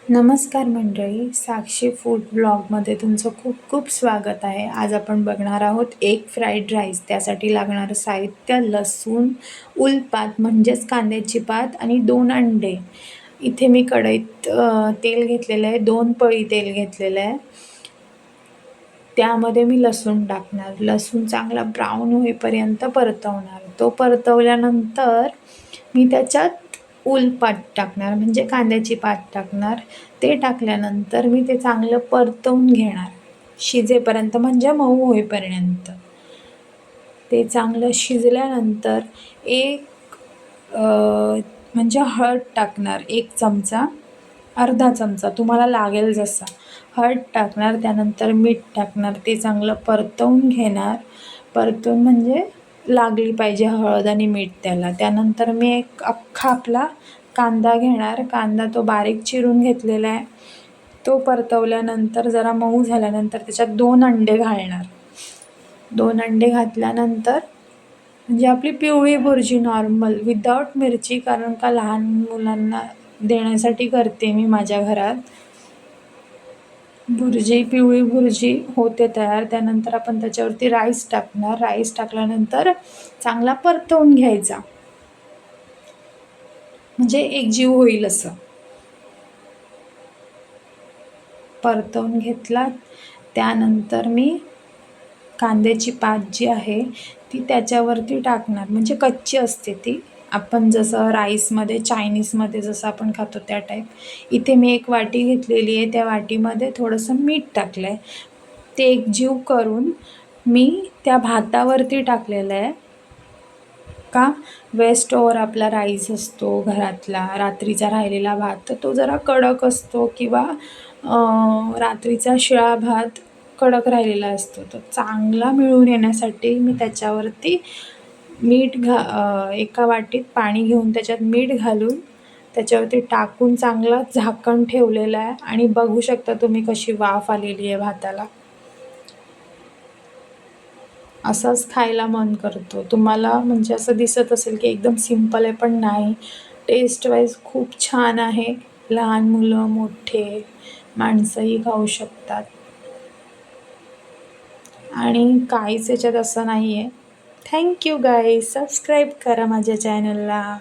नमस्कार मंडळी, साक्षी फूड ब्लॉगमध्ये तुमचं खूप खूप स्वागत आहे. आज आपण बघणार आहोत एग फ्राईड राईस. त्यासाठी लागणारं साहित्य: लसूण, उलपात म्हणजेच कांद्याची पात आणि 2 अंडे. इथे मी कढईत तेल घेतलेलं आहे, 2 पळी तेल घेतलेलं आहे. त्यामध्ये मी लसूण टाकणार. लसूण चांगला ब्राऊन होईपर्यंत परतवणार. तो परतवल्यानंतर मी त्याच्यात उलपाट टाकणार, म्हणजे कांद्याची पात टाकणार. ते टाकल्यानंतर मी ते चांगलं परतवून घेणार शिजेपर्यंत, म्हणजे मऊ होईपर्यंत. ते चांगलं शिजल्यानंतर एक म्हणजे हळद टाकणार, 1 चमचा, अर्धा चमचा तुम्हाला लागेल जसा हळद टाकणार. त्यानंतर मीठ टाकणार. ते चांगलं परतवून घेणार. परतवून म्हणजे लागली पाहिजे हळद आणि मीठ त्याला. त्यानंतर मी एक अख्खा आपला कांदा घेणार. कांदा तो बारीक चिरून घेतलेला आहे. तो परतवल्यानंतर जरा मऊ झाल्यानंतर त्याच्यात 2 अंडे घालणार. 2 अंडे घातल्यानंतर म्हणजे आपली पिवळी भुर्जी नॉर्मल विदाऊट मिरची, कारण का लहान मुलांना देण्यासाठी करते मी माझ्या घरात. भुर्जी, पिवळी भुर्जी होते तयार. त्यानंतर आपण त्याच्यावरती राईस टाकणार. राईस टाकल्यानंतर चांगला परतवून घ्यायचा, म्हणजे एकजीव होईल असं. परतवून घेतला. त्यानंतर मी कांद्याची पात जी आहे ती त्याच्यावरती टाकणार, म्हणजे कच्ची असते ती. आपण जसं राईसमध्ये, चायनीजमध्ये जसं आपण खातो त्या टाईप. इथे मी 1 वाटी घेतलेली आहे. त्या वाटीमध्ये थोडंसं मीठ टाकलं आहे. ते एकजीव करून मी त्या भातावरती टाकलेलं आहे. का वेस्ट ओव्हर आपला राईस असतो घरातला, रात्रीचा राहिलेला भात, तर तो जरा कडक असतो, किंवा रात्रीचा शिळा भात कडक राहिलेला असतो. तो चांगला मिळून येण्यासाठी मी त्याच्यावरती एका वाटीत पाणी घेऊन त्याच्यात मीठ घालून त्याच्यावरती टाकून चांगलं झाकण ठेवलेलं आहे. आणि बघू शकता तुम्ही कशी वाफ आलेली आहे भाताला. असाच खायला मन करतो तुम्हाला. म्हणजे असं दिसत असेल की एकदम सिंपल आहे, पण नाही, टेस्ट वाईज खूप छान आहे. लहान मुलं, मोठे माणसंही खाऊ शकतात. आणि काहीच याच्यात असं नाही आहे. Thank you guys. सबस्क्राईब करा माझ्या चॅनलला.